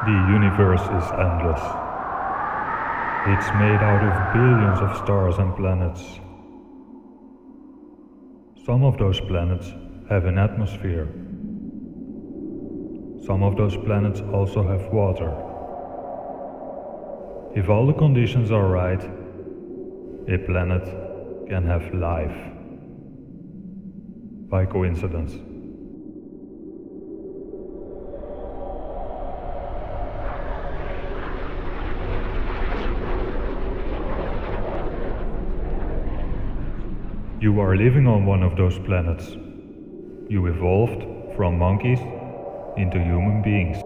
The universe is endless. It's made out of billions of stars and planets. Some of those planets have an atmosphere. Some of those planets also have water. If all the conditions are right, a planet can have life. By coincidence. You are living on one of those planets. You evolved from monkeys into human beings.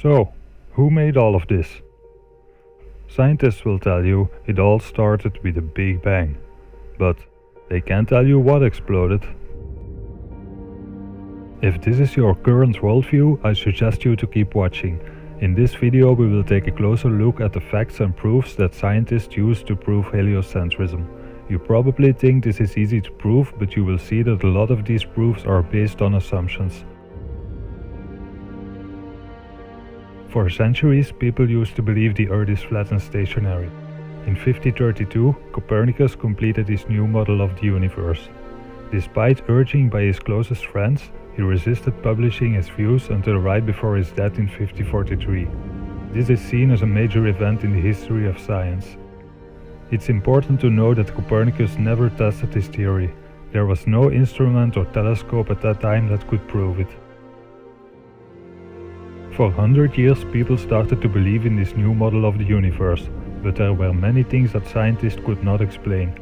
So, who made all of this? Scientists will tell you it all started with a Big Bang, but they can't tell you what exploded. If this is your current worldview, I suggest you to keep watching. In this video we will take a closer look at the facts and proofs that scientists use to prove heliocentrism. You probably think this is easy to prove, but you will see that a lot of these proofs are based on assumptions. For centuries, people used to believe the Earth is flat and stationary. In 1532, Copernicus completed his new model of the universe. Despite urging by his closest friends, he resisted publishing his views until right before his death in 1543. This is seen as a major event in the history of science. It's important to know that Copernicus never tested his theory. There was no instrument or telescope at that time that could prove it. For 100 years people started to believe in this new model of the universe, but there were many things that scientists could not explain.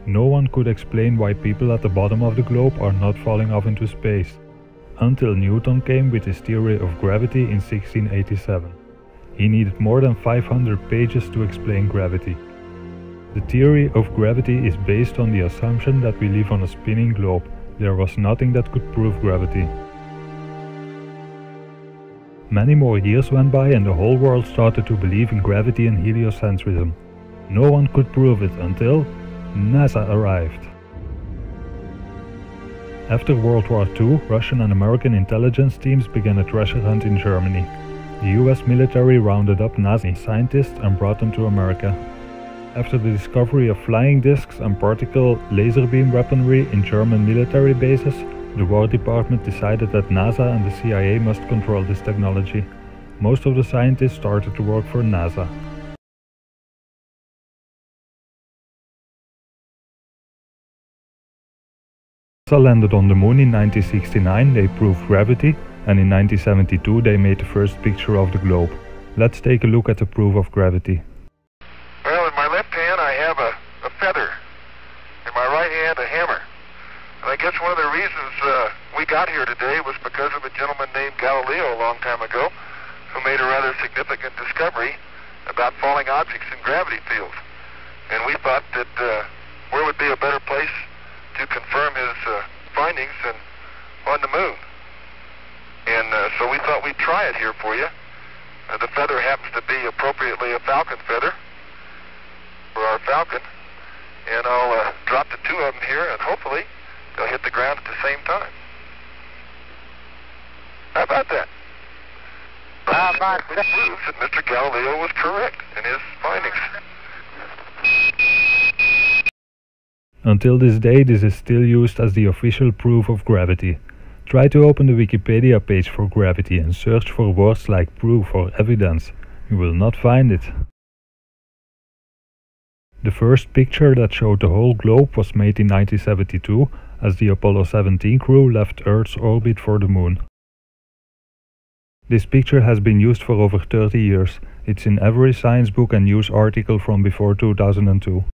No one could explain why people at the bottom of the globe are not falling off into space. Until Newton came with his theory of gravity in 1687. He needed more than 500 pages to explain gravity. The theory of gravity is based on the assumption that we live on a spinning globe. There was nothing that could prove gravity. Many more years went by and the whole world started to believe in gravity and heliocentrism. No one could prove it until NASA arrived. After World War II, Russian and American intelligence teams began a treasure hunt in Germany. The US military rounded up NASA scientists and brought them to America. After the discovery of flying discs and particle laser beam weaponry in German military bases, the War Department decided that NASA and the CIA must control this technology. Most of the scientists started to work for NASA. NASA landed on the moon in 1969, they proved gravity, and in 1972 they made the first picture of the globe. Let's take a look at the proof of gravity. Well, in my left hand I have a feather, in my right hand a hammer. And I guess one of the reasons we got here today was because of a gentleman named Galileo a long time ago, who made a rather significant discovery about falling objects in gravity fields. And we thought that where would be a better place to confirm his findings than on the moon. And so we thought we'd try it here for you. The feather happens to be appropriately a falcon feather for our falcon. And I'll drop the two of them here and hopefully they'll hit the ground at the same time. How about that? It proves that Mr. Galileo was correct in his findings. Until this day, this is still used as the official proof of gravity. Try to open the Wikipedia page for gravity and search for words like proof or evidence. You will not find it. The first picture that showed the whole globe was made in 1972 as the Apollo 17 crew left Earth's orbit for the moon. This picture has been used for over 30 years. It's in every science book and news article from before 2002.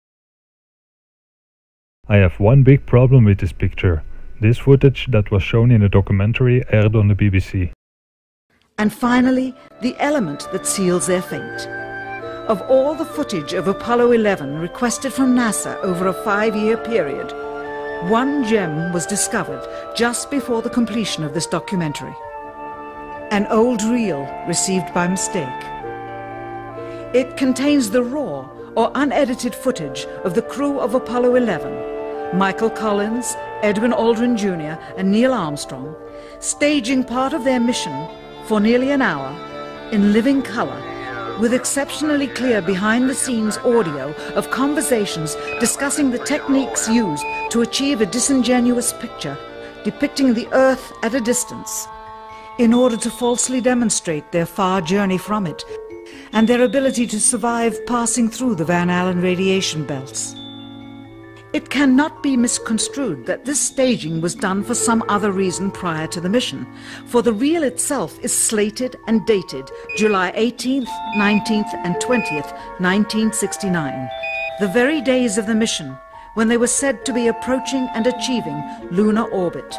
I have one big problem with this picture. This footage that was shown in a documentary aired on the BBC. And finally, the element that seals their fate. Of all the footage of Apollo 11 requested from NASA over a 5-year period, one gem was discovered just before the completion of this documentary. An old reel received by mistake. It contains the raw or unedited footage of the crew of Apollo 11, Michael Collins, Edwin Aldrin Jr. and Neil Armstrong, staging part of their mission for nearly an hour in living color, with exceptionally clear behind-the-scenes audio of conversations discussing the techniques used to achieve a disingenuous picture depicting the Earth at a distance, in order to falsely demonstrate their far journey from it and their ability to survive passing through the Van Allen radiation belts. It cannot be misconstrued that this staging was done for some other reason prior to the mission, for the reel itself is slated and dated July 18th, 19th and 20th, 1969, the very days of the mission when they were said to be approaching and achieving lunar orbit.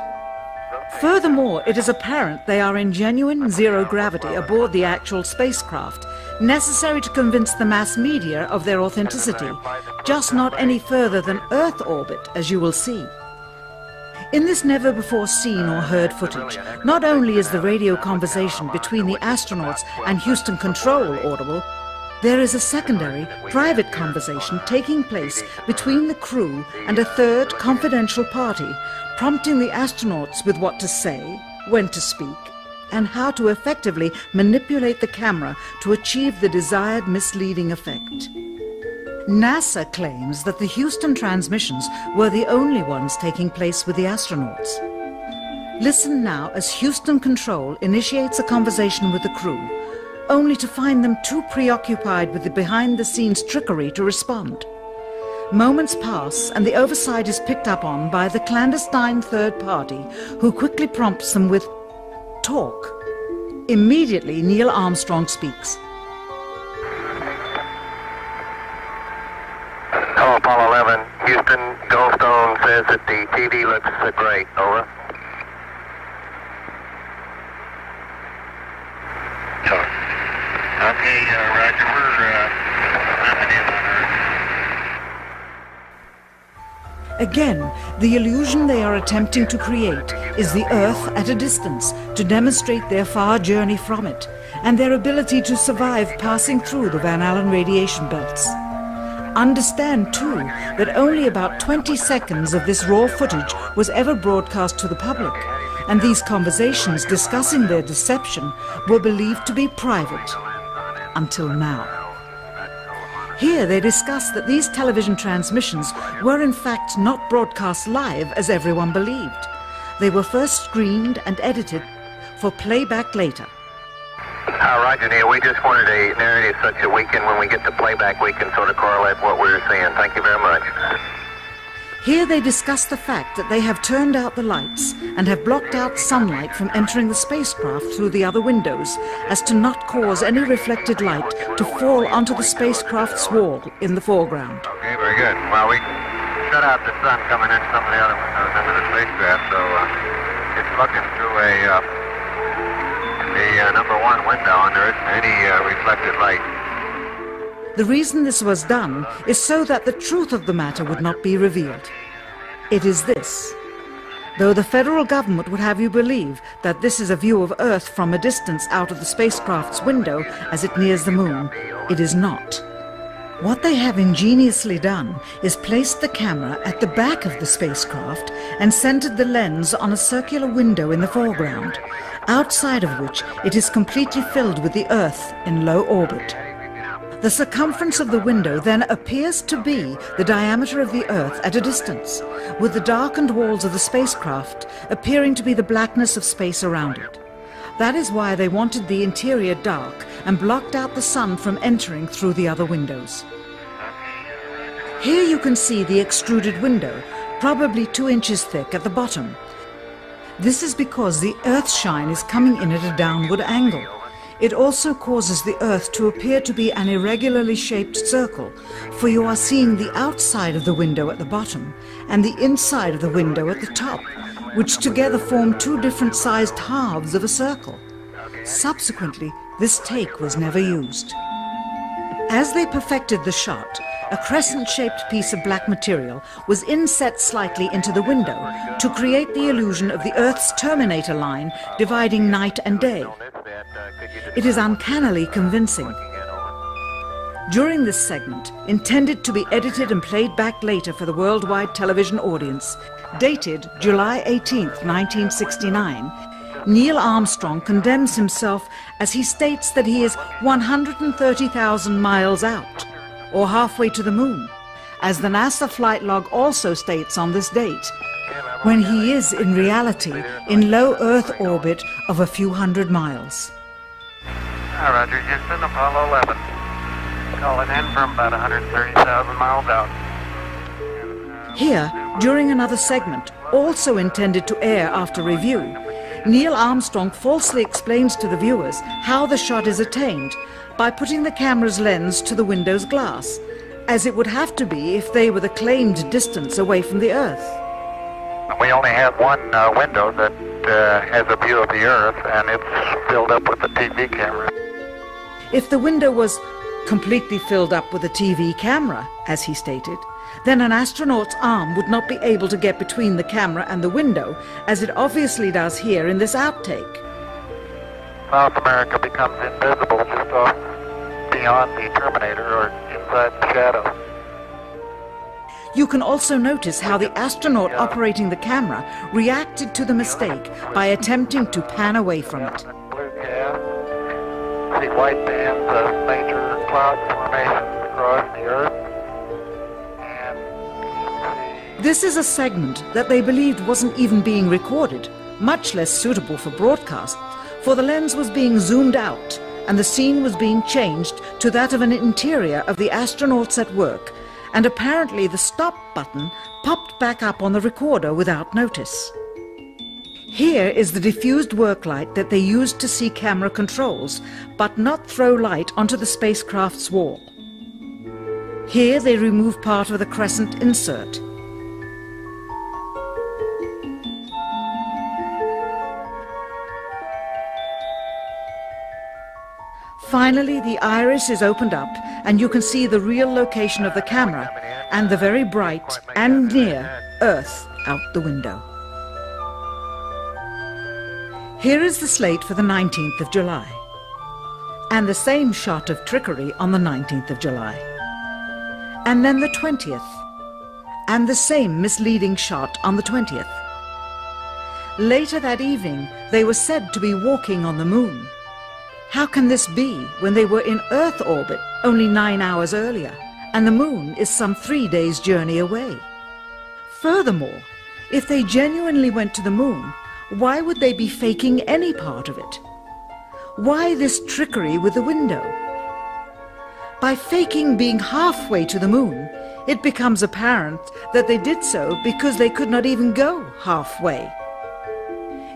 Furthermore, it is apparent they are in genuine zero gravity aboard the actual spacecraft, necessary to convince the mass media of their authenticity, just not any further than Earth orbit, as you will see. In this never-before-seen or heard footage, not only is the radio conversation between the astronauts and Houston Control audible, there is a secondary, private conversation taking place between the crew and a third confidential party, prompting the astronauts with what to say, when to speak, and how to effectively manipulate the camera to achieve the desired misleading effect. NASA claims that the Houston transmissions were the only ones taking place with the astronauts. Listen now as Houston Control initiates a conversation with the crew, only to find them too preoccupied with the behind-the-scenes trickery to respond. Moments pass and the oversight is picked up on by the clandestine third party, who quickly prompts them with talk. Immediately, Neil Armstrong speaks. Hello, Apollo 11. Houston, Goldstone says that the TV looks great. Over. Okay, Roger. We're ramming in on Earth. Again, the illusion they are attempting to create is the Earth at a distance to demonstrate their far journey from it and their ability to survive passing through the Van Allen radiation belts. Understand, too, that only about 20 seconds of this raw footage was ever broadcast to the public, and these conversations discussing their deception were believed to be private, until now. Here they discuss that these television transmissions were in fact not broadcast live as everyone believed. They were first screened and edited for playback later. Roger, Neil, we just wanted a narrative such that we can, when we get the playback, we can sort of correlate what we're seeing. Thank you very much. Here they discuss the fact that they have turned out the lights and have blocked out sunlight from entering the spacecraft through the other windows, as to not cause any reflected light to fall onto the spacecraft's wall in the foreground. Okay, very good. Well, we shut out the sun coming in some of the other windows into the spacecraft, so it's looking through the number one window, and there isn't any reflected light. The reason this was done is so that the truth of the matter would not be revealed. It is this. Though the federal government would have you believe that this is a view of Earth from a distance out of the spacecraft's window as it nears the moon, it is not. What they have ingeniously done is placed the camera at the back of the spacecraft and centered the lens on a circular window in the foreground, outside of which it is completely filled with the Earth in low orbit. The circumference of the window then appears to be the diameter of the Earth at a distance, with the darkened walls of the spacecraft appearing to be the blackness of space around it. That is why they wanted the interior dark and blocked out the sun from entering through the other windows. Here you can see the extruded window, probably 2 inches thick at the bottom. This is because the Earth's shine is coming in at a downward angle. It also causes the Earth to appear to be an irregularly shaped circle, for you are seeing the outside of the window at the bottom and the inside of the window at the top, which together form 2 different sized halves of a circle. Subsequently, this take was never used. As they perfected the shot, a crescent-shaped piece of black material was inset slightly into the window to create the illusion of the Earth's terminator line dividing night and day. It is uncannily convincing. During this segment, intended to be edited and played back later for the worldwide television audience, dated July 18th, 1969, Neil Armstrong condemns himself as he states that he is 130,000 miles out, or halfway to the moon, as the NASA flight log also states on this date, when he is in reality in low Earth orbit of a few hundred miles. Hi, Roger, Houston, Apollo 11. Calling in from about 130,000 miles out. Here, during another segment, also intended to air after review, Neil Armstrong falsely explains to the viewers how the shot is attained by putting the camera's lens to the window's glass, as it would have to be if they were the claimed distance away from the Earth. We only have one window that has a view of the Earth, and it's filled up with the TV camera. If the window was completely filled up with a TV camera, as he stated, then an astronaut's arm would not be able to get between the camera and the window, as it obviously does here in this outtake. South America becomes invisible just off beyond the Terminator or inside the shadow. You can also notice how the astronaut operating the camera reacted to the mistake by attempting to pan away from it. Blue cast. See white bands of major cloud formations across the Earth. This is a segment that they believed wasn't even being recorded, much less suitable for broadcast, for the lens was being zoomed out and the scene was being changed to that of an interior of the astronauts at work, and apparently the stop button popped back up on the recorder without notice. Here is the diffused work light that they used to see camera controls, but not throw light onto the spacecraft's wall. Here they remove part of the crescent insert. Finally, the iris is opened up and you can see the real location of the camera and the very bright and near Earth out the window. Here is the slate for the 19th of July, and the same shot of trickery on the 19th of July, and then the 20th, and the same misleading shot on the 20th. Later that evening, they were said to be walking on the moon. How can this be when they were in Earth orbit only 9 hours earlier, and the moon is some 3 days' journey away? Furthermore, if they genuinely went to the moon, why would they be faking any part of it? Why this trickery with the window? By faking being halfway to the moon, it becomes apparent that they did so because they could not even go halfway.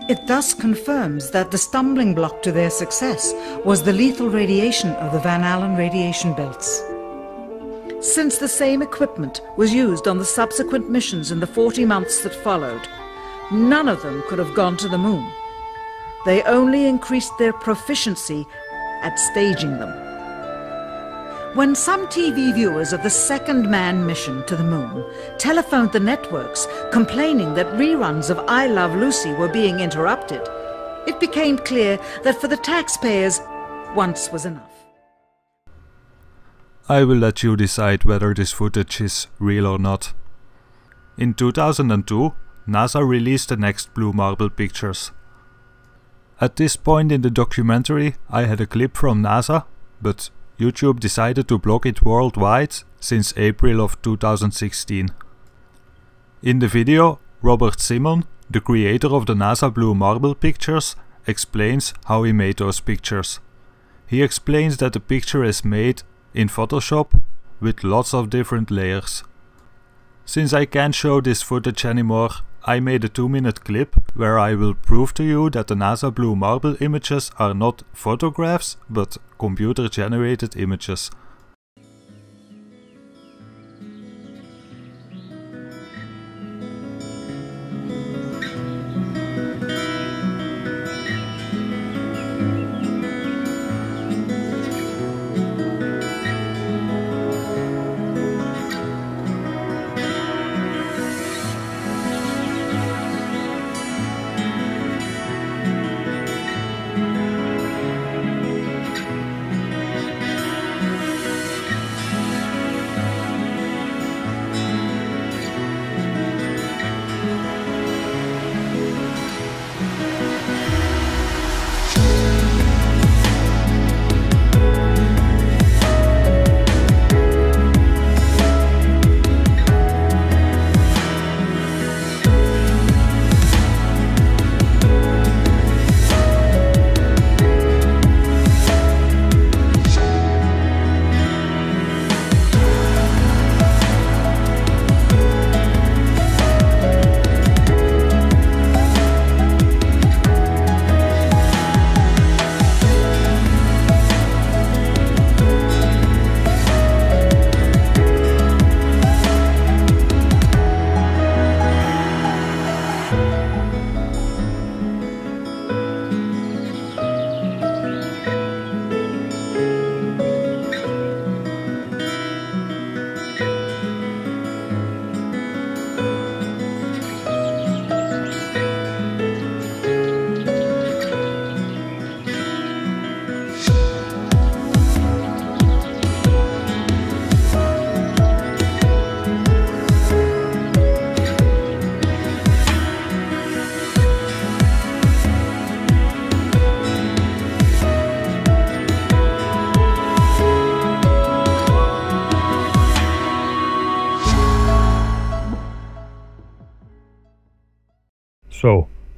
It thus confirms that the stumbling block to their success was the lethal radiation of the Van Allen radiation belts. Since the same equipment was used on the subsequent missions in the 40 months that followed, none of them could have gone to the moon. They only increased their proficiency at staging them. When some TV viewers of the second manned mission to the moon telephoned the networks complaining that reruns of I Love Lucy were being interrupted, it became clear that for the taxpayers, once was enough. I will let you decide whether this footage is real or not. In 2002, NASA released the next Blue Marble pictures. At this point in the documentary, I had a clip from NASA, but YouTube decided to block it worldwide since April of 2016. In the video, Robert Simon, the creator of the NASA Blue Marble pictures, explains how he made those pictures. He explains that the picture is made in Photoshop with lots of different layers. Since I can't show this footage anymore, I made a 2-minute clip where I will prove to you that the NASA Blue Marble images are not photographs but computer generated images.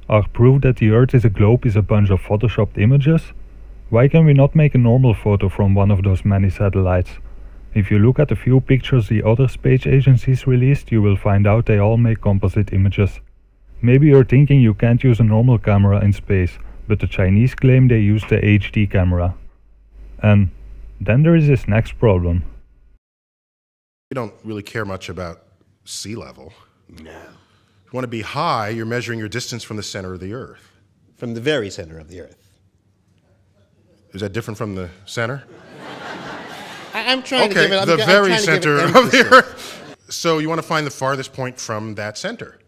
Our proof that the Earth is a globe is a bunch of photoshopped images? Why can we not make a normal photo from one of those many satellites? If you look at a few pictures the other space agencies released, you will find out they all make composite images. Maybe you're thinking you can't use a normal camera in space, but the Chinese claim they use the HD camera. And then there is this next problem. We don't really care much about sea level. No. If you want to be high, you're measuring your distance from the center of the Earth. From the very center of the Earth. Is that different from the center? I'm trying to give it... the very center of the Earth. So you want to find the farthest point from that center.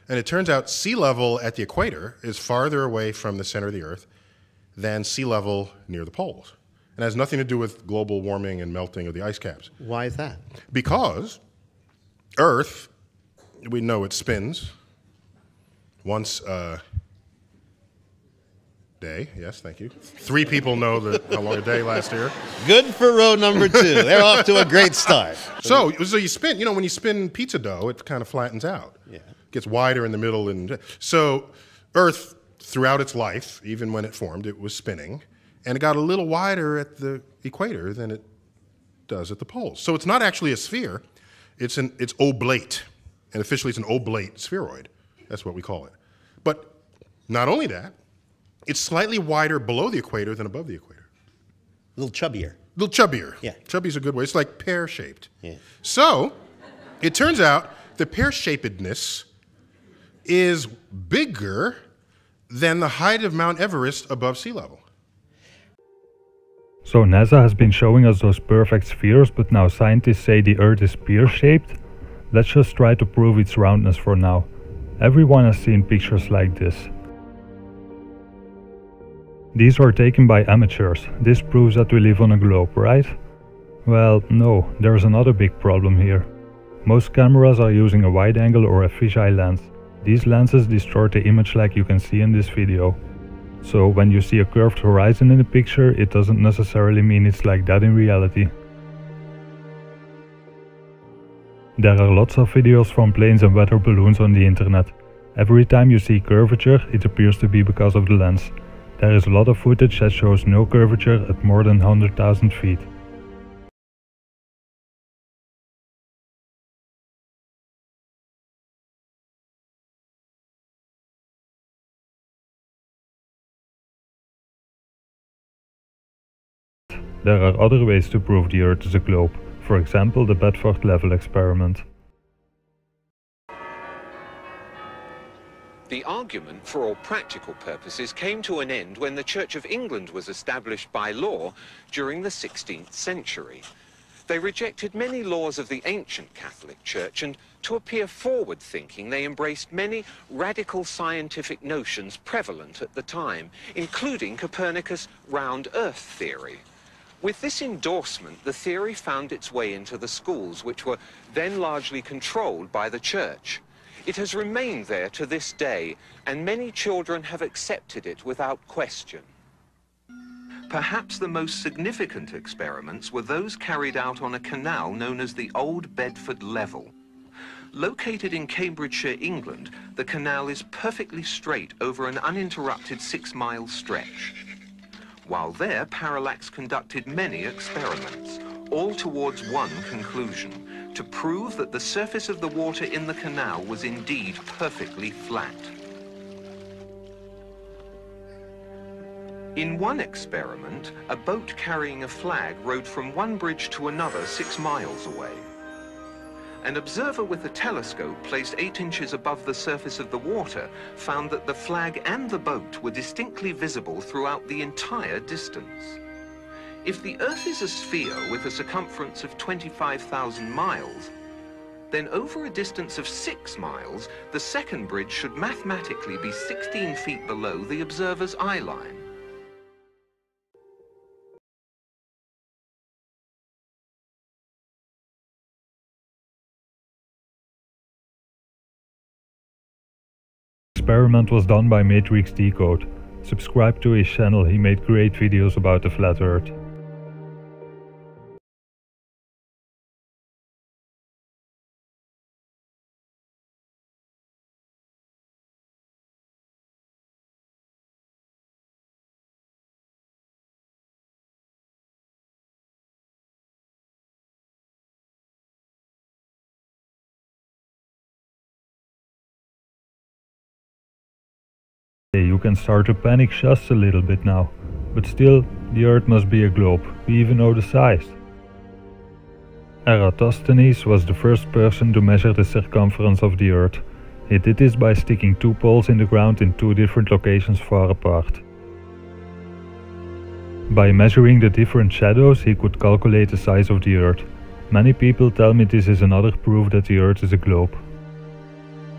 And it turns out sea level at the equator is farther away from the center of the Earth than sea level near the poles. It has nothing to do with global warming and melting of the ice caps. Why is that? Because Earth, we know it spins once a day. Yes, thank you. 3 people know how long a day lasts here. Good for row number 2. They're off to a great start. So you spin, when you spin pizza dough, it kind of flattens out. Yeah. It gets wider in the middle. So Earth, throughout its life, even when it formed, it was spinning. And it got a little wider at the equator than it does at the poles. So it's not actually a sphere, it's oblate. And officially it's an oblate spheroid. That's what we call it. But not only that, it's slightly wider below the equator than above the equator. A little chubbier. A little chubbier. Yeah. Chubby is a good word. It's like pear-shaped. Yeah. So it turns out the pear-shapedness is bigger than the height of Mount Everest above sea level. So NASA has been showing us those perfect spheres, but now scientists say the Earth is pear-shaped? Let's just try to prove its roundness for now. Everyone has seen pictures like this. These are taken by amateurs. This proves that we live on a globe, right? Well, no, there's another big problem here. Most cameras are using a wide angle or a fisheye lens. These lenses distort the image like you can see in this video. So when you see a curved horizon in a picture, it doesn't necessarily mean it's like that in reality. There are lots of videos from planes and weather balloons on the internet. Every time you see curvature, it appears to be because of the lens. There is a lot of footage that shows no curvature at more than 100,000 feet. There are other ways to prove the Earth is a globe, for example the Bedford level experiment. The argument for all practical purposes came to an end when the Church of England was established by law during the 16th century. They rejected many laws of the ancient Catholic Church, and to appear forward-thinking, they embraced many radical scientific notions prevalent at the time, including Copernicus' round Earth theory. With this endorsement, the theory found its way into the schools, which were then largely controlled by the Church. It has remained there to this day, and many children have accepted it without question. Perhaps the most significant experiments were those carried out on a canal known as the Old Bedford Level. Located in Cambridgeshire, England, the canal is perfectly straight over an uninterrupted 6-mile stretch. While there, Parallax conducted many experiments, all towards one conclusion: to prove that the surface of the water in the canal was indeed perfectly flat. In one experiment, a boat carrying a flag rowed from one bridge to another 6 miles away. An observer with a telescope placed 8 inches above the surface of the water found that the flag and the boat were distinctly visible throughout the entire distance. If the Earth is a sphere with a circumference of 25,000 miles, then over a distance of 6 miles, the second bridge should mathematically be 16 feet below the observer's eye line. Experiment was done by Matrix Decode. Subscribe to his channel, he made great videos about the flat Earth. You can start to panic just a little bit now, but still, the Earth must be a globe, we even know the size. Eratosthenes was the first person to measure the circumference of the Earth. He did this by sticking two poles in the ground in two different locations far apart. By measuring the different shadows, he could calculate the size of the Earth. Many people tell me this is another proof that the Earth is a globe.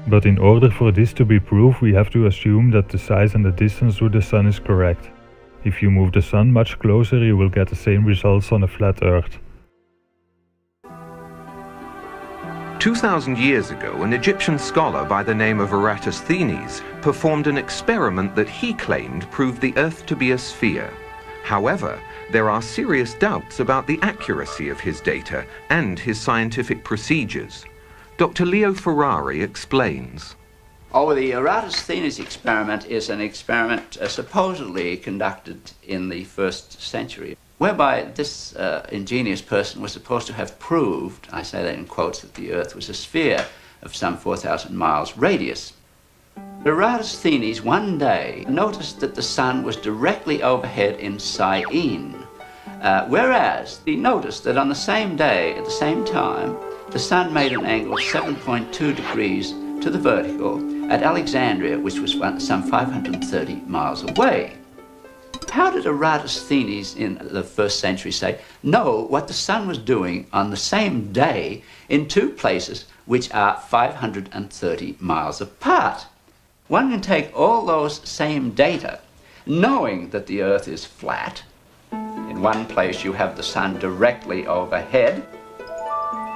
But in order for this to be proof, we have to assume that the size and the distance to the Sun is correct. If you move the Sun much closer, you will get the same results on a flat Earth. 2,000 years ago, an Egyptian scholar by the name of Eratosthenes performed an experiment that he claimed proved the Earth to be a sphere. However, there are serious doubts about the accuracy of his data and his scientific procedures. Dr. Leo Ferrari explains. Oh, the Eratosthenes experiment is an experiment supposedly conducted in the 1st century, whereby this ingenious person was supposed to have proved, I say that in quotes, that the Earth was a sphere of some 4,000 miles radius. Eratosthenes one day noticed that the Sun was directly overhead in Syene, whereas he noticed that on the same day, at the same time, the Sun made an angle of 7.2 degrees to the vertical at Alexandria, which was some 530 miles away. How did Eratosthenes in the 1st century know what the Sun was doing on the same day in two places which are 530 miles apart? One can take all those same data, knowing that the Earth is flat. In one place you have the Sun directly overhead,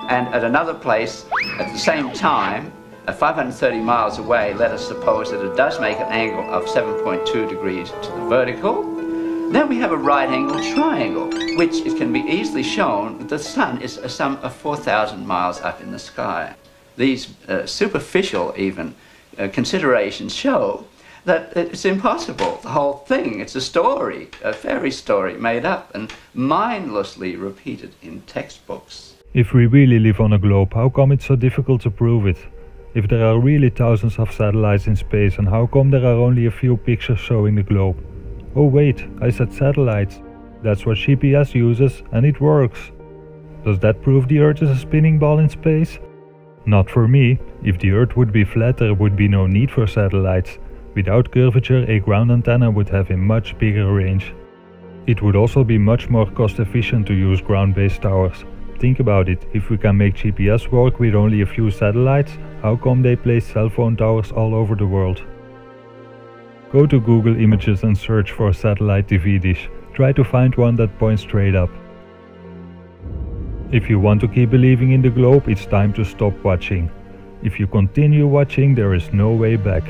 and at another place, at the same time, 530 miles away, let us suppose that it does make an angle of 7.2 degrees to the vertical. Then we have a right-angled triangle, which it can be easily shown that the Sun is some 4,000 miles up in the sky. These superficial, even, considerations show that it's impossible. The whole thing, it's a story, a fairy story made up and mindlessly repeated in textbooks. If we really live on a globe, how come it's so difficult to prove it? If there are really thousands of satellites in space, and how come there are only a few pictures showing the globe? Oh wait, I said satellites. That's what GPS uses, and it works. Does that prove the Earth is a spinning ball in space? Not for me. If the Earth would be flat, there would be no need for satellites. Without curvature, a ground antenna would have a much bigger range. It would also be much more cost efficient to use ground-based towers. Think about it, if we can make GPS work with only a few satellites, how come they place cell phone towers all over the world? Go to Google Images and search for a satellite TV dish. Try to find one that points straight up. If you want to keep believing in the globe, it's time to stop watching. If you continue watching, there is no way back.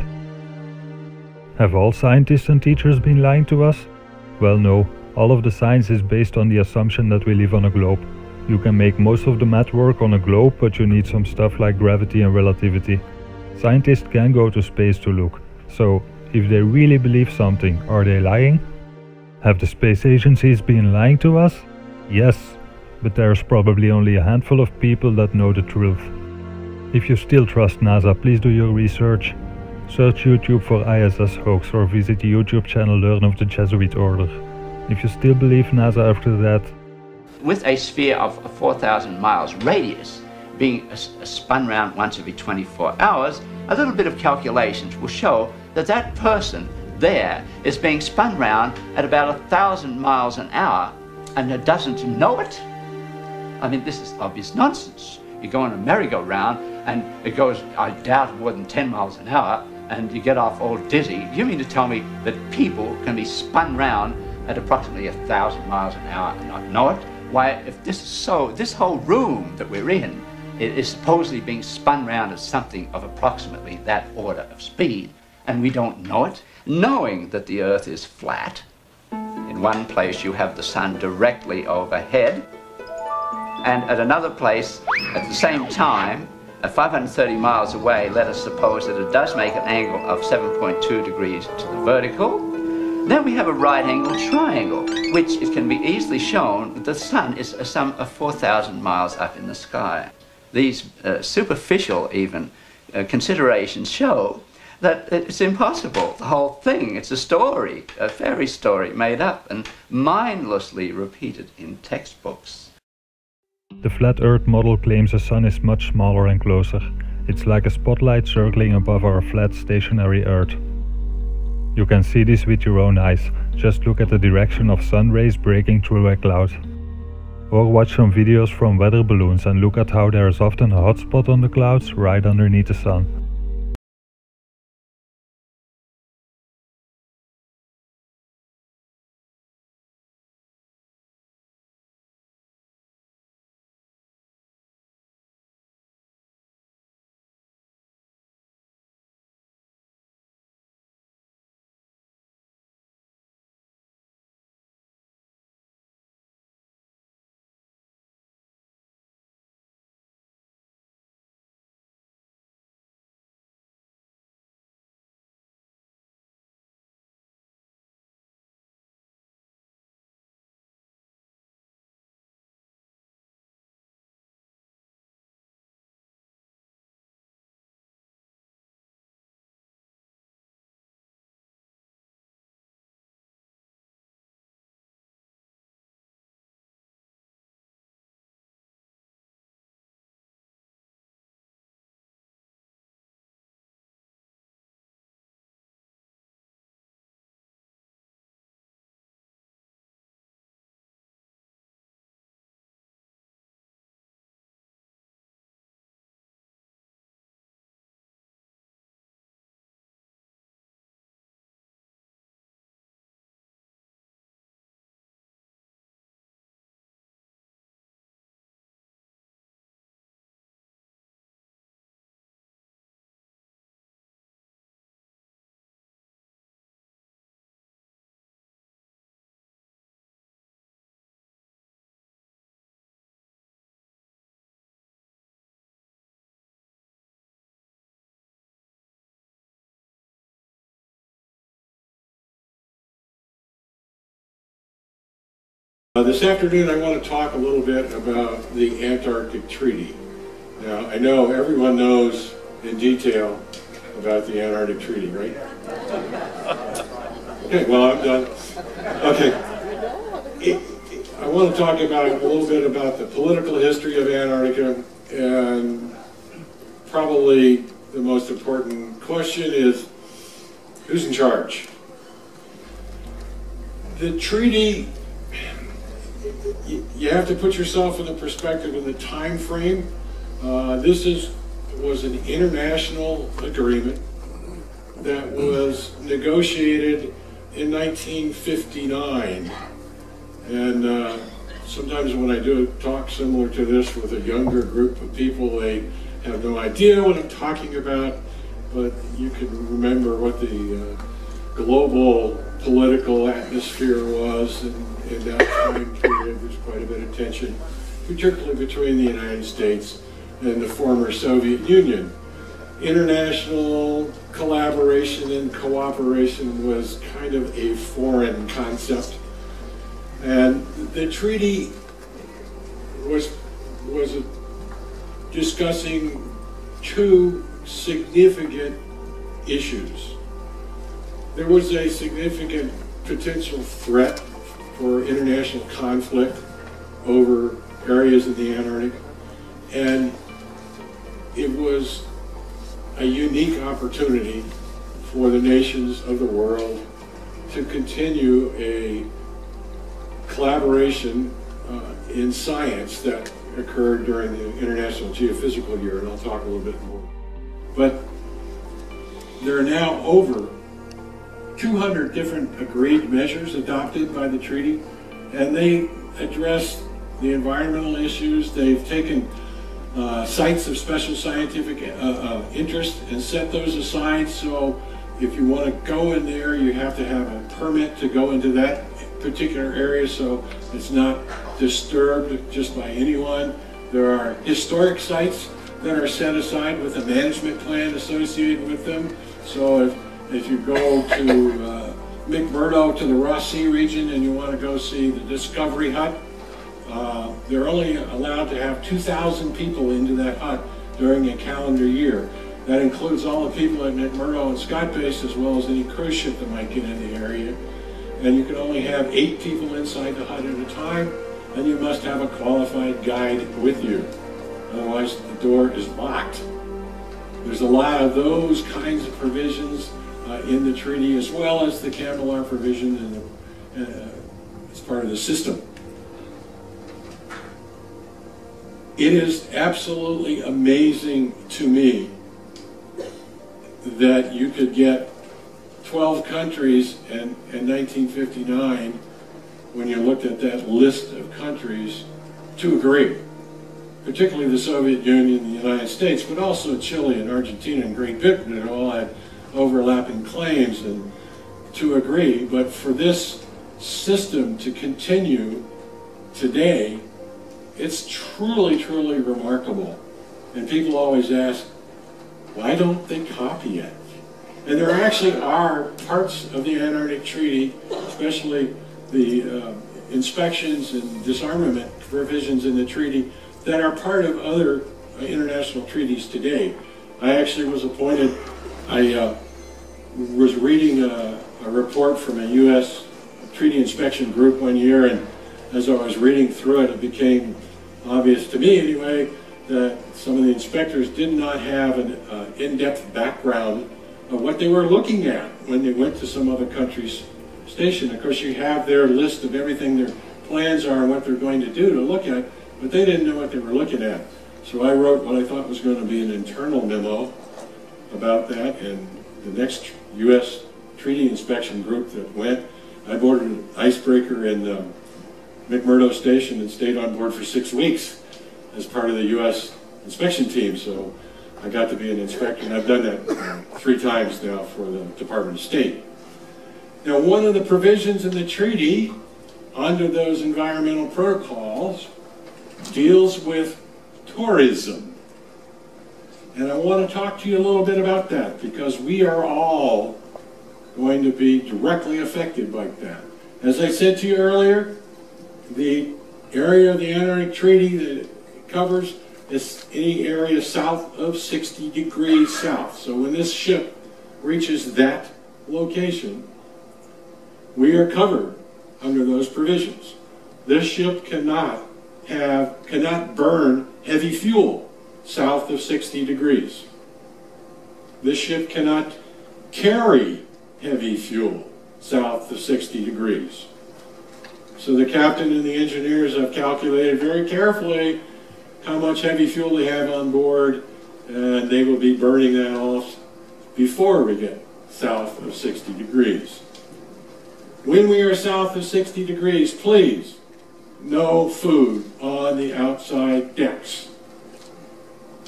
Have all scientists and teachers been lying to us? Well, no. All of the science is based on the assumption that we live on a globe. You can make most of the math work on a globe, but you need some stuff like gravity and relativity. Scientists can go to space to look. So, if they really believe something, are they lying? Have the space agencies been lying to us? Yes, but there's probably only a handful of people that know the truth. If you still trust NASA, please do your research. Search YouTube for ISS hoax or visit the YouTube channel Learn of the Jesuit Order. If you still believe NASA after that, with a sphere of 4,000 miles radius being spun round once every 24 hours, a little bit of calculations will show that that person there is being spun round at about 1,000 miles an hour and it doesn't know it. I mean, this is obvious nonsense. You go on a merry-go-round and it goes, I doubt, more than 10 miles an hour and you get off all dizzy. You mean to tell me that people can be spun round at approximately 1,000 miles an hour and not know it? Why, if this is so, this whole room that we're in is supposedly being spun round at something of approximately that order of speed, and we don't know it, knowing that the Earth is flat. In one place you have the Sun directly overhead, and at another place, at the same time, 530 miles away, let us suppose that it does make an angle of 7.2 degrees to the vertical. Then we have a right-angled triangle, which it can be easily shown that the Sun is some 4,000 miles up in the sky. These superficial, even, considerations show that it's impossible. The whole thing, it's a story, a fairy story made up and mindlessly repeated in textbooks. The flat Earth model claims the Sun is much smaller and closer. It's like a spotlight circling above our flat stationary Earth. You can see this with your own eyes. Just look at the direction of sun rays breaking through a cloud. Or watch some videos from weather balloons and look at how there is often a hot spot on the clouds right underneath the sun. This afternoon I want to talk a little bit about the Antarctic Treaty. Now, I know everyone knows in detail about the Antarctic Treaty, right? Okay, well, I'm done. Okay. I want to talk about a little bit about the political history of Antarctica, and probably the most important question is, who's in charge? The treaty, you have to put yourself in the perspective of the time frame. This was an international agreement that was negotiated in 1959. And sometimes when I do a talk similar to this with a younger group of people, they have no idea what I'm talking about, but you can remember what the global political atmosphere was in that time period. There's quite a bit of tension, particularly between the United States and the former Soviet Union. International collaboration and cooperation was kind of a foreign concept. And the treaty was discussing two significant issues. There was a significant potential threat for international conflict over areas of the Antarctic, and it was a unique opportunity for the nations of the world to continue a collaboration in science that occurred during the International Geophysical Year, and I'll talk a little bit more. But there are now over 200 different agreed measures adopted by the treaty, and they address the environmental issues. They've taken sites of special scientific interest and set those aside, so if you want to go in there, you have to have a permit to go into that particular area, so it's not disturbed just by anyone. There are historic sites that are set aside with a management plan associated with them. So if you go to McMurdo, to the Ross Sea region, and you want to go see the Discovery Hut, they're only allowed to have 2,000 people into that hut during a calendar year. That includes all the people at McMurdo and Scott Base, as well as any cruise ship that might get in the area. And you can only have 8 people inside the hut at a time, and you must have a qualified guide with you. Otherwise, the door is locked. There's a lot of those kinds of provisions in the treaty, as well as the Kevlar provision as part of the system. It is absolutely amazing to me that you could get 12 countries in 1959, when you looked at that list of countries, to agree. Particularly the Soviet Union and the United States, but also Chile and Argentina and Great Britain, that all had overlapping claims, and to agree. But for this system to continue today, it's truly, truly remarkable. And people always ask, why don't they copy it? And there actually are parts of the Antarctic Treaty, especially the inspections and disarmament provisions in the treaty, that are part of other international treaties today. I actually was appointed, I was reading a report from a U.S. treaty inspection group one year, and as I was reading through it, it became obvious to me anyway, that some of the inspectors did not have an in-depth background of what they were looking at when they went to some other country's station. Of course, you have their list of everything their plans are and what they're going to do to look at, but they didn't know what they were looking at. So I wrote what I thought was going to be an internal memo about that, and the next U.S. treaty inspection group that went, I boarded an icebreaker in McMurdo Station and stayed on board for 6 weeks as part of the U.S. inspection team. So I got to be an inspector, and I've done that 3 times now for the Department of State. Now, one of the provisions in the treaty under those environmental protocols deals with tourism. And I want to talk to you a little bit about that, because we are all going to be directly affected by that. As I said to you earlier, the area of the Antarctic Treaty that it covers is any area south of 60 degrees south. So when this ship reaches that location, we are covered under those provisions. This ship cannot burn heavy fuel south of 60 degrees. This ship cannot carry heavy fuel south of 60 degrees. So the captain and the engineers have calculated very carefully how much heavy fuel they have on board, and they will be burning that off before we get south of 60 degrees. When we are south of 60 degrees, please, no food on the outside decks.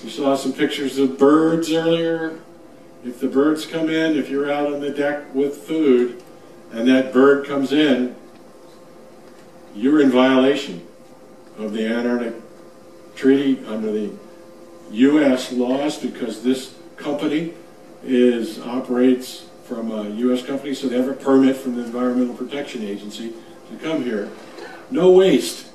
You saw some pictures of birds earlier. If the birds come in, if you're out on the deck with food, and that bird comes in, you're in violation of the Antarctic Treaty under the U.S. laws, because this company operates from a U.S. company, so they have a permit from the Environmental Protection Agency to come here. No waste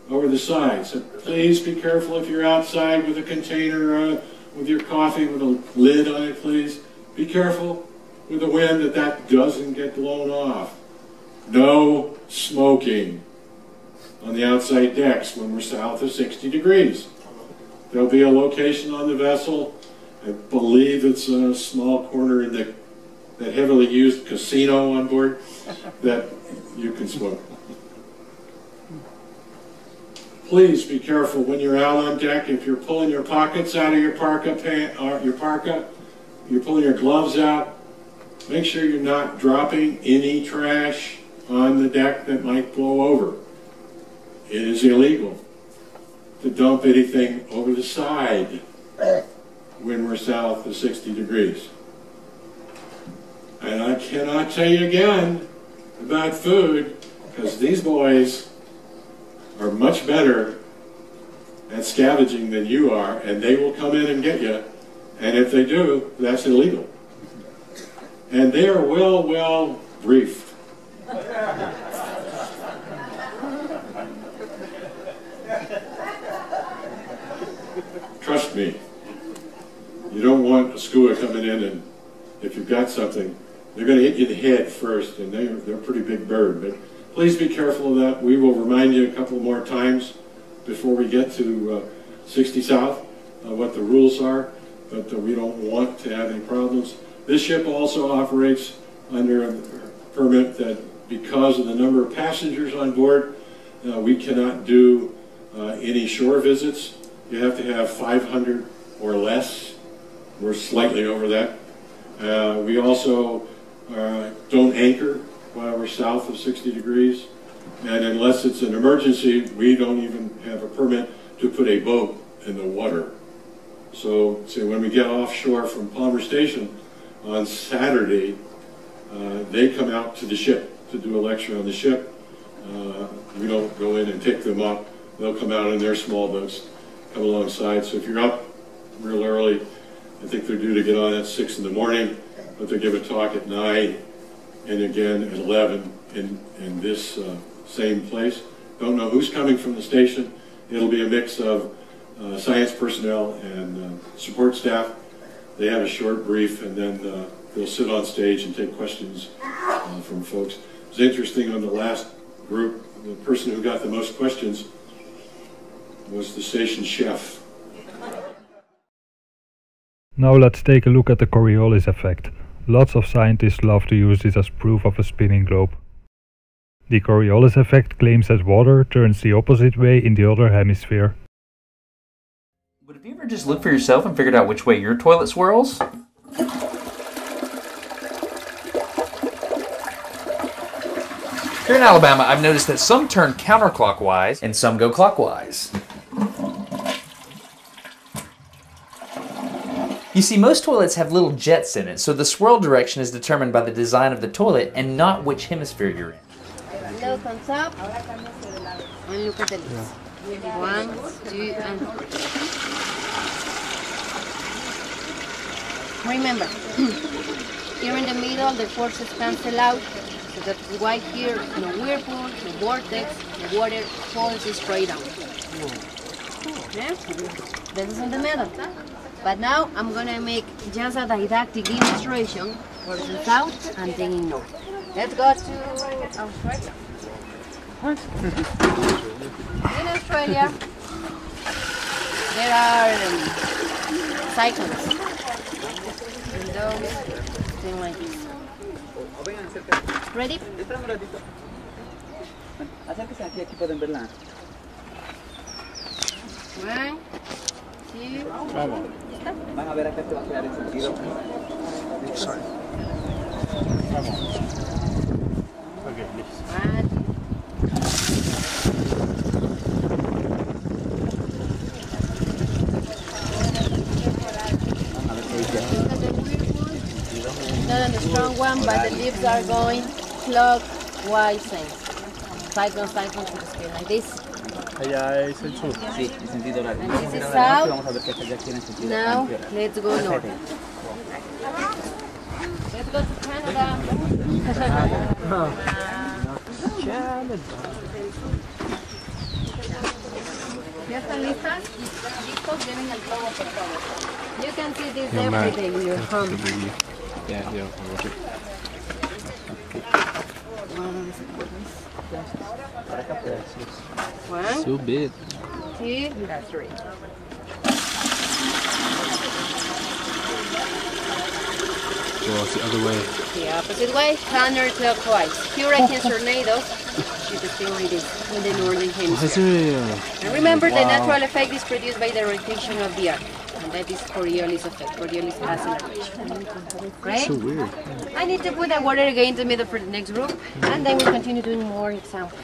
over the side. So please be careful if you're outside with a container with your coffee with a lid on it, please. Be careful with the wind that doesn't get blown off. No smoking on the outside decks when we're south of 60 degrees. There'll be a location on the vessel, I believe it's a small corner in that heavily used casino on board, that you can smoke. Please be careful when you're out on deck. If you're pulling your pockets out of your parka, you're pulling your gloves out, make sure you're not dropping any trash on the deck that might blow over. It is illegal to dump anything over the side when we're south of 60 degrees. And I cannot tell you again about food, because these boys are much better at scavenging than you are, and they will come in and get you, and if they do, that's illegal. And they are well briefed. Trust me, You don't want a skua coming in, and if you've got something, they're going to hit you in the head first, and they're a pretty big bird. But please be careful of that. We will remind you a couple more times before we get to 60 South what the rules are, but we don't want to have any problems. This ship also operates under a permit that because of the number of passengers on board, we cannot do any shore visits. You have to have 500 or less. We're slightly over that. We also don't anchor while we're south of 60 degrees. And unless it's an emergency, we don't even have a permit to put a boat in the water. So when we get offshore from Palmer Station on Saturday, they come out to the ship to do a lecture on the ship. We don't go in and pick them up. They'll come out in their small boats, come alongside. So if you're up real early, I think they're due to get on at 6 in the morning, but they give a talk at 9 and again at 11 in this same place. Don't know who's coming from the station. It'll be a mix of science personnel and support staff. They have a short brief, and then they'll sit on stage and take questions from folks. It was interesting on the last group, the person who got the most questions was the station chef. Now let's take a look at the Coriolis effect. Lots of scientists love to use this as proof of a spinning globe. The Coriolis effect claims that water turns the opposite way in the other hemisphere. But have you ever just looked for yourself and figured out which way your toilet swirls? Here in Alabama, I've noticed that some turn counterclockwise and some go clockwise. You see, most toilets have little jets in it, so the swirl direction is determined by the design of the toilet and not which hemisphere you're in. Look on top and look at the lips. 1, 2, and 3. Remember, here in the middle the forces cancel out, so that's why here no whirlpool, no vortex, the water falls straight down. Okay? This is in the middle. But now I'm gonna make just a didactic demonstration for the south and then in north. Let's go to Australia. In Australia, there are cyclones. And those things like this. Ready? One, two, Van a ver acá que va a quedar en sentido. Sorry. Okay, not a strong one, but the leaves are going clockwise. Cyclone, like this. Allá es el sur. Sí, en sentido horario. And this is south. Vamos a ver que allá tiene sentido Now, antihorario. let's go north. Let's go to Canada. ¿Ya están listas? Listos, lleven el globo, por favor. You can see this every day in your home. Yeah. One, So big. 2, 3. Well, it's the other way. The opposite way, counterclockwise. Hurricanes, tornadoes, you can see like this in the northern hemisphere. And remember, the natural effect is produced by the rotation of the Earth. And that is Coriolis effect, Coriolis acceleration. Right? So weird. I need to put the water again in the middle for the next group, and then we'll continue doing more examples.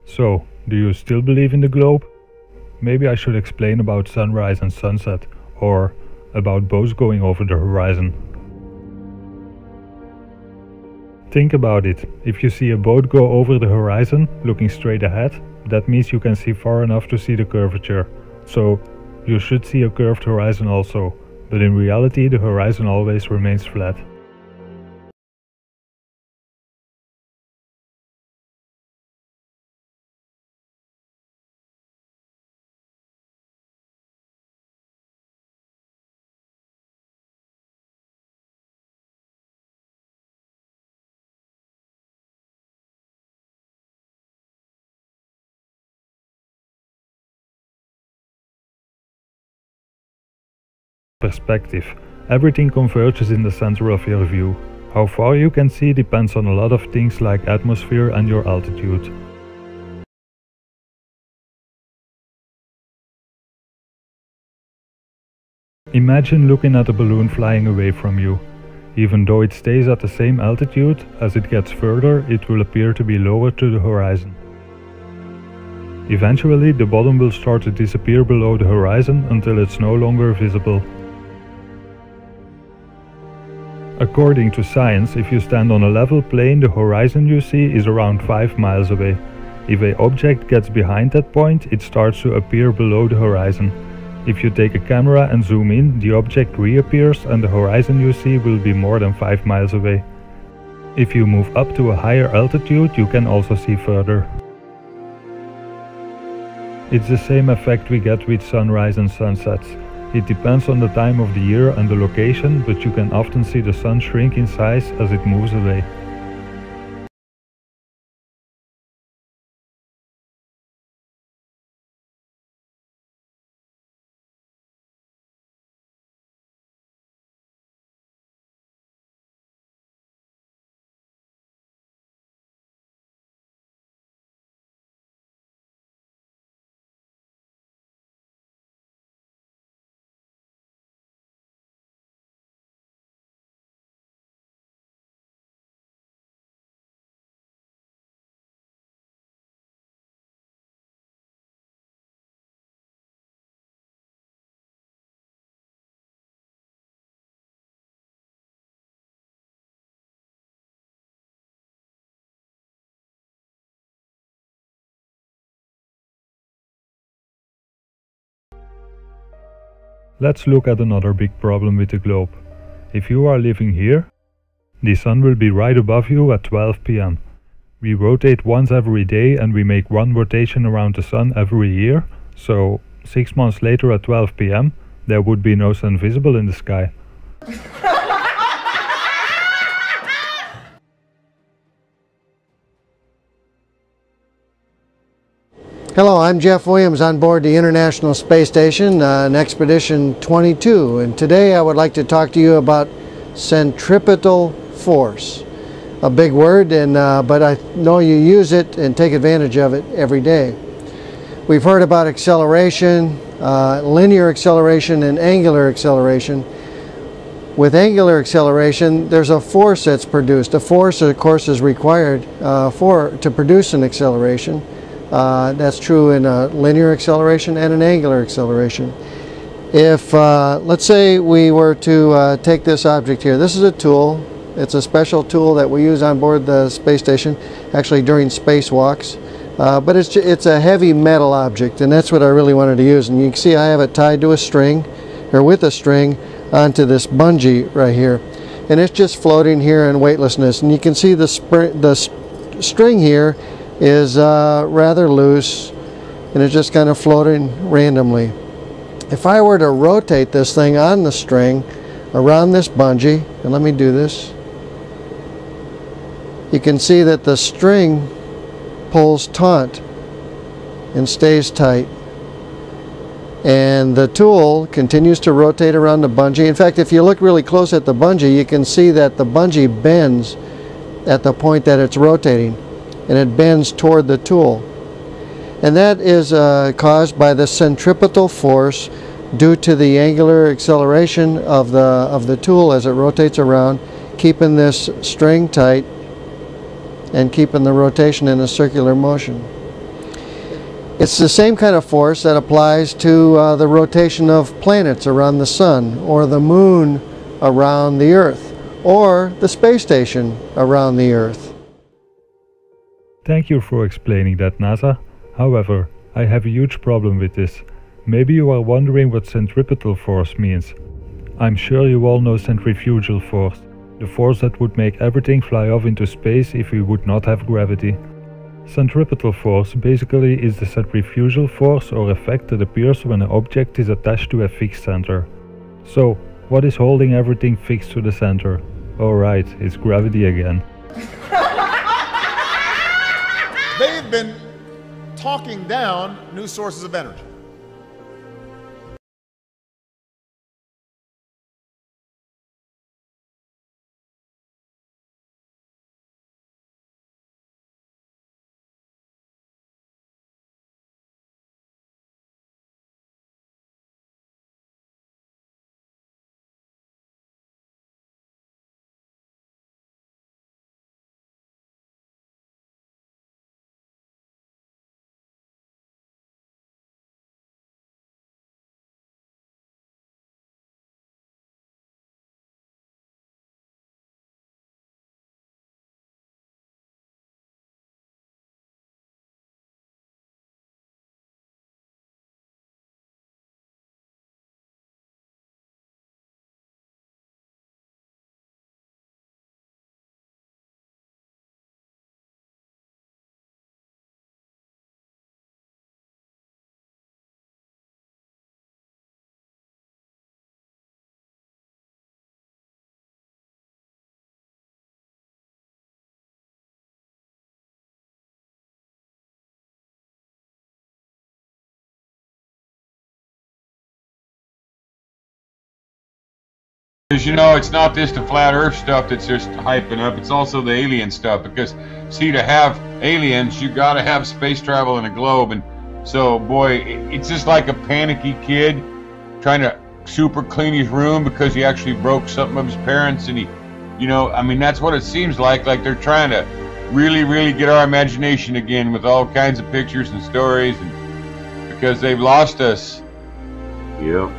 So, do you still believe in the globe? Maybe I should explain about sunrise and sunset, or about boats going over the horizon. Think about it. If you see a boat go over the horizon, looking straight ahead, that means you can see far enough to see the curvature. So, you should see a curved horizon also, but in reality the horizon always remains flat. Perspective. Everything converges in the center of your view. How far you can see depends on a lot of things like atmosphere and your altitude. Imagine looking at a balloon flying away from you. Even though it stays at the same altitude, as it gets further, it will appear to be lower to the horizon. Eventually, the bottom will start to disappear below the horizon until it's no longer visible. According to science, if you stand on a level plane, the horizon you see is around 5 miles away. If an object gets behind that point, it starts to appear below the horizon. If you take a camera and zoom in, the object reappears and the horizon you see will be more than 5 miles away. If you move up to a higher altitude, you can also see further. It's the same effect we get with sunrise and sunsets. It depends on the time of the year and the location, but you can often see the sun shrink in size as it moves away. Let's look at another big problem with the globe. If you are living here, the sun will be right above you at 12 p.m. We rotate once every day and we make one rotation around the sun every year, so 6 months later at 12 p.m. there would be no sun visible in the sky. Hello, I'm Jeff Williams on board the International Space Station, Expedition 22, and today I would like to talk to you about centripetal force. A big word, but I know you use it and take advantage of it every day. We've heard about acceleration, linear acceleration and angular acceleration. With angular acceleration, there's a force that's produced. A force, of course, is required to produce an acceleration. That's true in a linear acceleration and an angular acceleration. If, let's say we were to take this object here. This is a tool. It's a special tool that we use on board the space station, actually during spacewalks. But it's a heavy metal object, and that's what I really wanted to use. And you can see I have it tied to a string, or with a string, onto this bungee right here. And it's just floating here in weightlessness. And you can see the string here is rather loose, and it's just kind of floating randomly. If I were to rotate this thing on the string around this bungee, and let me do this, you can see that the string pulls taut and stays tight, and the tool continues to rotate around the bungee. In fact, if you look really close at the bungee, you can see that the bungee bends at the point that it's rotating, and it bends toward the tool. And that is caused by the centripetal force due to the angular acceleration of the tool as it rotates around, keeping this string tight and keeping the rotation in a circular motion. It's the same kind of force that applies to the rotation of planets around the sun, or the moon around the Earth, or the space station around the Earth. Thank you for explaining that, NASA. However, I have a huge problem with this. Maybe you are wondering what centripetal force means. I'm sure you all know centrifugal force, the force that would make everything fly off into space if we would not have gravity. Centripetal force basically is the centrifugal force or effect that appears when an object is attached to a fixed center. So, what is holding everything fixed to the center? Alright, it's gravity again. They've been talking down new sources of energy. Because you know, it's not just the flat earth stuff that's just hyping up, it's also the alien stuff. Because, see, to have aliens, you gotta have space travel in a globe. And so, boy, it's just like a panicky kid trying to super clean his room because he actually broke something of his parents. And he, you know, I mean, that's what it seems like they're trying to really, really get our imagination again with all kinds of pictures and stories. And because they've lost us. Yeah.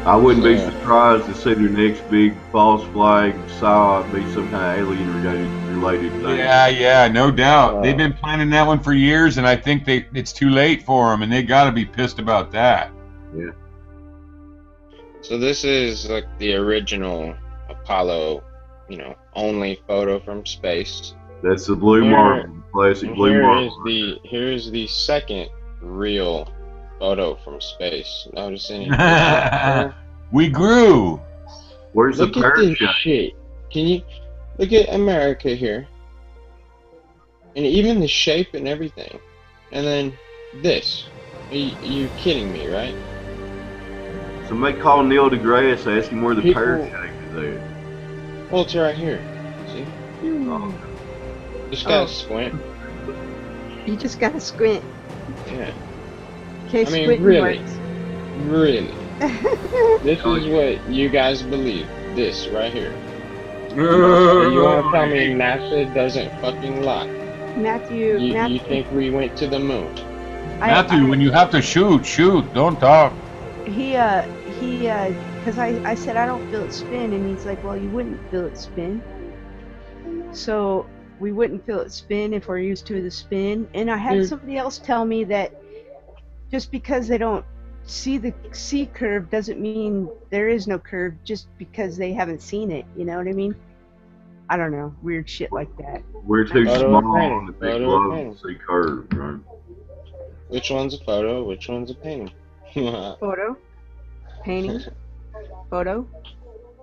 I wouldn't be surprised to see their next big false flag sign be some kind of alien related thing. Yeah, no doubt. They've been planning that one for years, and I think it's too late for them, and they got to be pissed about that. Yeah. So this is like the original Apollo, only photo from space. That's the blue marble, classic blue marble. Here's the second real photo from space. Notice any? We grew. Where's look the at this parachute? shit? Can you look at America here? And even the shape and everything. And then this. Are you kidding me, right? Somebody call Neil deGrasse, ask him where the parachute is at. Well, it's right here. See? Oh. Just gotta squint. You just gotta squint. Yeah. Okay, I mean, squinting really, works. really. This is what you guys believe. This right here. You want to tell me NASA doesn't fucking lie? Matthew, you think we went to the moon? Matthew, when you have to shoot, don't talk. Because I said I don't feel it spin, and he's like, well, you wouldn't feel it spin. So we wouldn't feel it spin if we're used to the spin. And I had somebody else tell me that just because they don't see the C curve doesn't mean there is no curve just because they haven't seen it. You know what I mean? I don't know. Weird shit like that. We're too small to be close to see curves, right? Which one's a photo? Which one's a painting? Photo. Painting. Photo.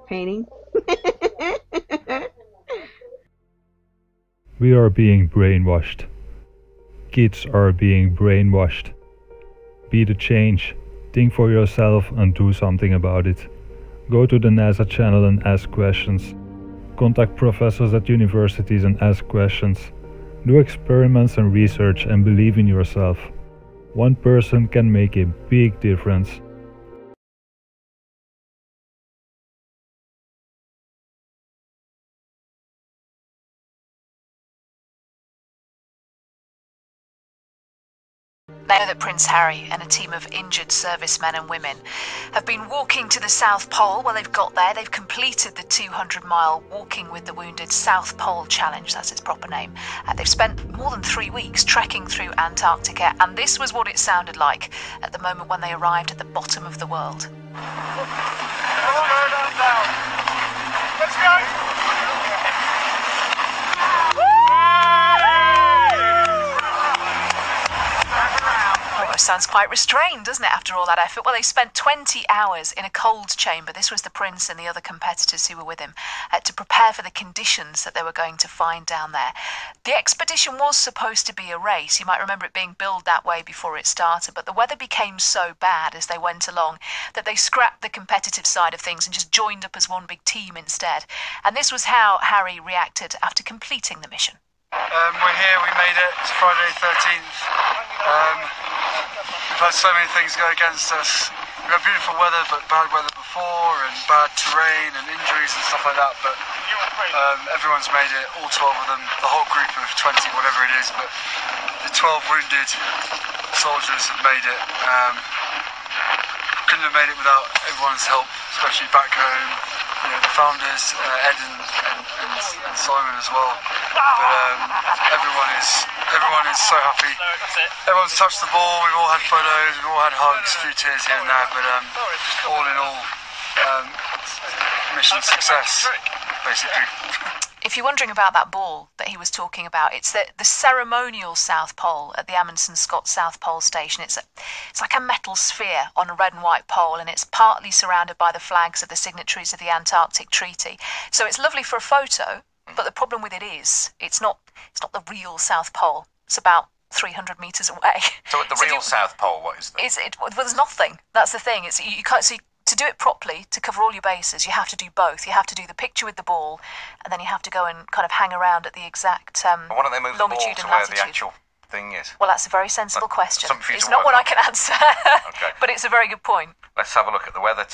Painting. We are being brainwashed. Kids are being brainwashed. Be the change. Think for yourself and do something about it. Go to the NASA channel and ask questions. Contact professors at universities and ask questions. Do experiments and research and believe in yourself. One person can make a big difference. Now that Prince Harry and a team of injured servicemen and women have been walking to the South Pole, well, they've got there. They've completed the 200-mile Walking with the Wounded South Pole Challenge, that's its proper name. They've spent more than 3 weeks trekking through Antarctica, and this was what it sounded like at the moment when they arrived at the bottom of the world. Let's go! Sounds quite restrained, doesn't it, after all that effort? Well, they spent 20 hours in a cold chamber. This was the prince and the other competitors who were with him to prepare for the conditions that they were going to find down there. The expedition was supposed to be a race. You might remember it being billed that way before it started, but the weather became so bad as they went along that they scrapped the competitive side of things and just joined up as one big team instead. And this was how Harry reacted after completing the mission. We're here, we made it. It's Friday 13th. We've had so many things go against us. We've had beautiful weather, but bad weather before, and bad terrain and injuries and stuff like that. But everyone's made it, all 12 of them, the whole group of 20, whatever it is. But the 12 wounded soldiers have made it. Couldn't have made it without everyone's help, especially back home. You know, the founders, Ed and Simon as well. But everyone is so happy. Everyone's touched the ball. We've all had photos. We've all had hugs, a few tears here and there. But all in all, mission success, basically. If you're wondering about that ball that he was talking about, it's the ceremonial South Pole at the Amundsen Scott South Pole Station. It's like a metal sphere on a red and white pole, and it's partly surrounded by the flags of the signatories of the Antarctic Treaty. So it's lovely for a photo, but the problem with it is it's not the real South Pole. It's about 300 metres away. So at the real South Pole, what is that? Well, there's nothing. That's the thing. You can't see. To do it properly, to cover all your bases, you have to do both. You have to do the picture with the ball, and then you have to go and kind of hang around at the exact why don't they move longitude the ball to and where latitude. the actual thing is? Well, that's a very sensible question. Something for you It's to not work one on. I can answer, Okay. but it's a very good point. Let's have a look at the weather.